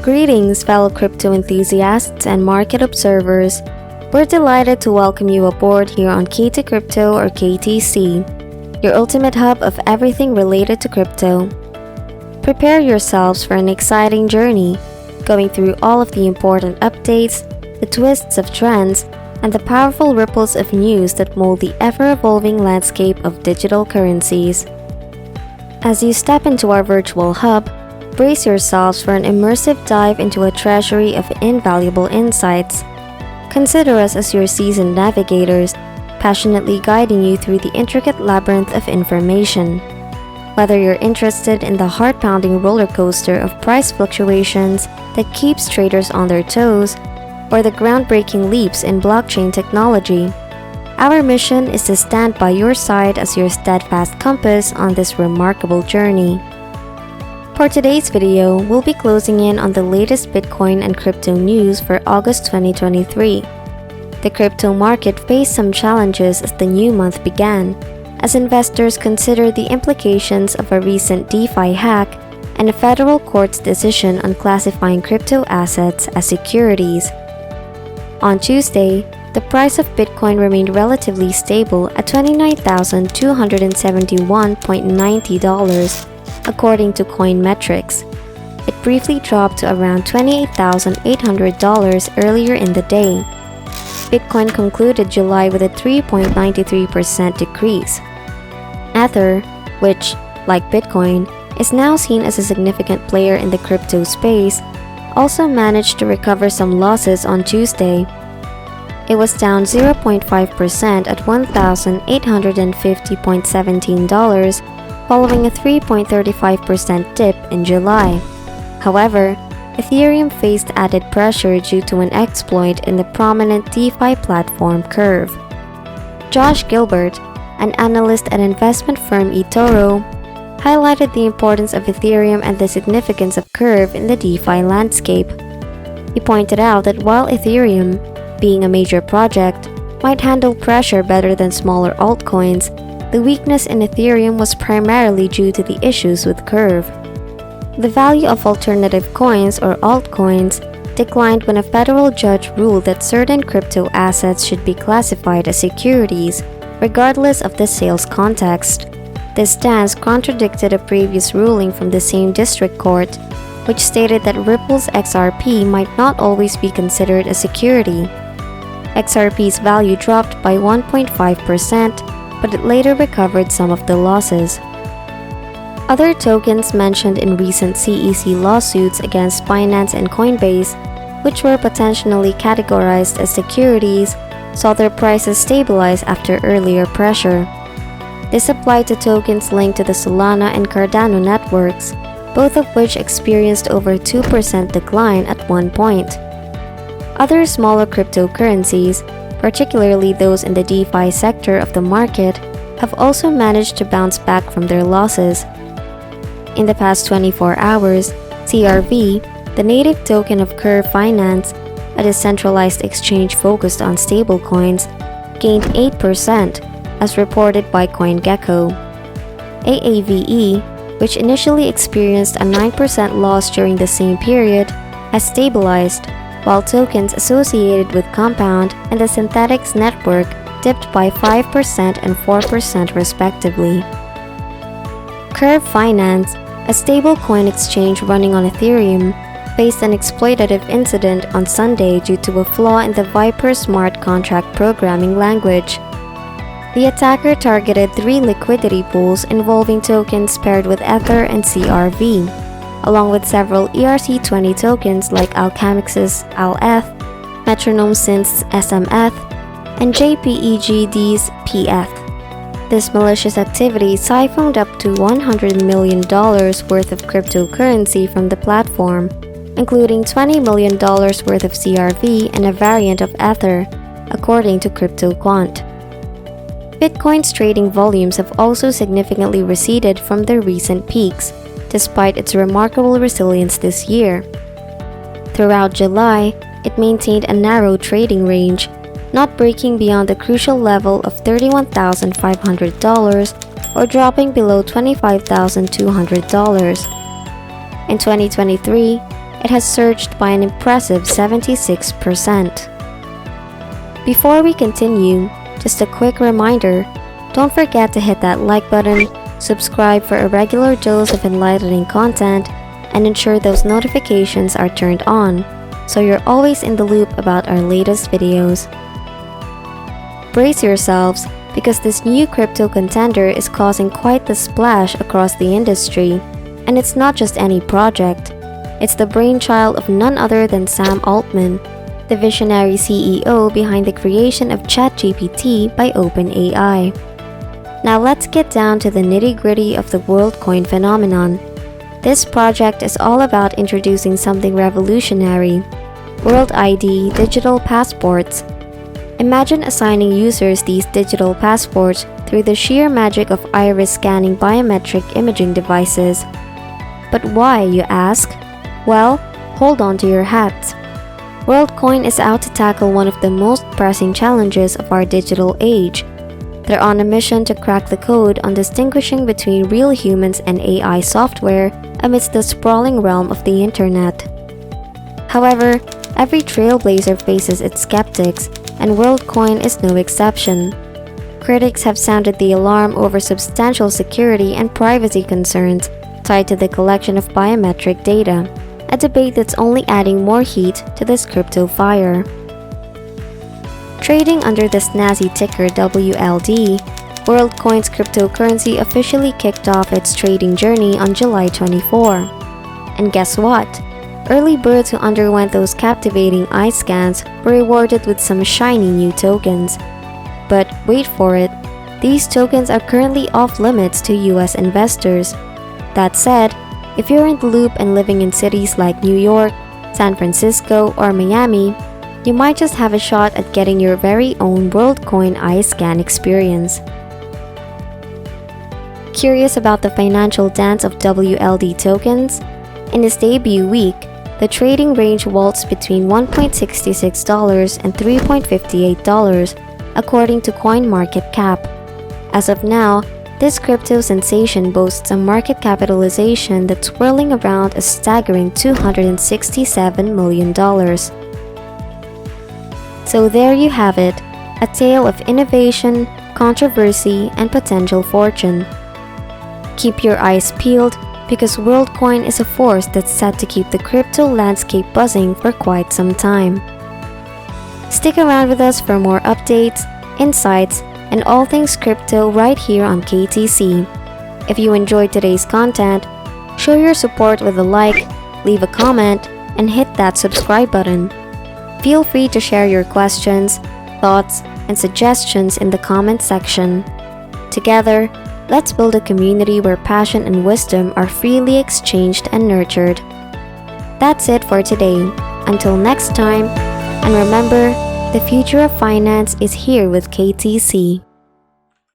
Greetings, fellow crypto enthusiasts and market observers. We're delighted to welcome you aboard here on KT Crypto or KTC, your ultimate hub of everything related to crypto. Prepare yourselves for an exciting journey, going through all of the important updates, the twists of trends, and the powerful ripples of news that mold the ever-evolving landscape of digital currencies. As you step into our virtual hub, brace yourselves for an immersive dive into a treasury of invaluable insights. Consider us as your seasoned navigators, passionately guiding you through the intricate labyrinth of information. Whether you're interested in the heart-pounding roller coaster of price fluctuations that keeps traders on their toes, or the groundbreaking leaps in blockchain technology, our mission is to stand by your side as your steadfast compass on this remarkable journey. For today's video, we'll be closing in on the latest Bitcoin and crypto news for August 2023. The crypto market faced some challenges as the new month began, as investors considered the implications of a recent DeFi hack and a federal court's decision on classifying crypto assets as securities. On Tuesday, the price of Bitcoin remained relatively stable at $29,271.90. According to Coinmetrics. It briefly dropped to around $28,800 earlier in the day. Bitcoin concluded July with a 3.93% decrease. Ether, which, like Bitcoin, is now seen as a significant player in the crypto space, also managed to recover some losses on Tuesday. It was down 0.5% at $1,850.17, following a 3.35% dip in July. However, Ethereum faced added pressure due to an exploit in the prominent DeFi platform Curve. Josh Gilbert, an analyst at investment firm eToro, highlighted the importance of Ethereum and the significance of Curve in the DeFi landscape. He pointed out that while Ethereum, being a major project, might handle pressure better than smaller altcoins, the weakness in Ethereum was primarily due to the issues with Curve. The value of alternative coins or altcoins declined when a federal judge ruled that certain crypto assets should be classified as securities, regardless of the sales context. This stance contradicted a previous ruling from the same district court, which stated that Ripple's XRP might not always be considered a security. XRP's value dropped by 1.5%, but it later recovered some of the losses. Other tokens mentioned in recent CEC lawsuits against Binance and Coinbase, which were potentially categorized as securities, saw their prices stabilize after earlier pressure. This applied to tokens linked to the Solana and Cardano networks, both of which experienced over 2% decline at one point. Other smaller cryptocurrencies, particularly those in the DeFi sector of the market, have also managed to bounce back from their losses. In the past 24 hours, CRV, the native token of Curve Finance, a decentralized exchange focused on stablecoins, gained 8%, as reported by CoinGecko. AAVE, which initially experienced a 9% loss during the same period, has stabilized, while tokens associated with Compound and the Synthetics network dipped by 5% and 4% respectively. Curve Finance, a stablecoin exchange running on Ethereum, faced an exploitative incident on Sunday due to a flaw in the Viper smart contract programming language. The attacker targeted 3 liquidity pools involving tokens paired with Ether and CRV, along with several ERC20 tokens like Alchemix's ALETH, Metronome Synth's SMETH, and JPEGD's PETH. This malicious activity siphoned up to $100 million worth of cryptocurrency from the platform, including $20 million worth of CRV and a variant of Ether, according to CryptoQuant. Bitcoin's trading volumes have also significantly receded from their recent peaks, despite its remarkable resilience this year. Throughout July, it maintained a narrow trading range, not breaking beyond the crucial level of $31,500 or dropping below $25,200. In 2023, it has surged by an impressive 76%. Before we continue, just a quick reminder, don't forget to hit that like button, subscribe for a regular dose of enlightening content, and ensure those notifications are turned on, so you're always in the loop about our latest videos. Brace yourselves, because this new crypto contender is causing quite the splash across the industry, and it's not just any project. It's the brainchild of none other than Sam Altman, the visionary CEO behind the creation of ChatGPT by OpenAI. Now let's get down to the nitty-gritty of the WorldCoin phenomenon. This project is all about introducing something revolutionary: World ID digital passports. Imagine assigning users these digital passports through the sheer magic of iris-scanning biometric imaging devices. But why, you ask? Well, hold on to your hats. WorldCoin is out to tackle one of the most pressing challenges of our digital age. They're on a mission to crack the code on distinguishing between real humans and AI software amidst the sprawling realm of the internet. However, every trailblazer faces its skeptics, and WorldCoin is no exception. Critics have sounded the alarm over substantial security and privacy concerns tied to the collection of biometric data, a debate that's only adding more heat to this crypto fire. Trading under the snazzy ticker WLD, WorldCoin's cryptocurrency officially kicked off its trading journey on July 24. And guess what? Early birds who underwent those captivating eye scans were rewarded with some shiny new tokens. But wait for it, these tokens are currently off limits to US investors. That said, if you're in the loop and living in cities like New York, San Francisco, or Miami, you might just have a shot at getting your very own WorldCoin eye scan experience. Curious about the financial dance of WLD tokens? In its debut week, the trading range waltzed between $1.66 and $3.58, according to CoinMarketCap. As of now, this crypto sensation boasts a market capitalization that's swirling around a staggering $267 million. So there you have it, a tale of innovation, controversy, and potential fortune. Keep your eyes peeled, because WorldCoin is a force that's set to keep the crypto landscape buzzing for quite some time. Stick around with us for more updates, insights, and all things crypto right here on KTC. If you enjoyed today's content, show your support with a like, leave a comment, and hit that subscribe button. Feel free to share your questions, thoughts, and suggestions in the comment section. Together, let's build a community where passion and wisdom are freely exchanged and nurtured. That's it for today. Until next time, and remember, the future of finance is here with KTC.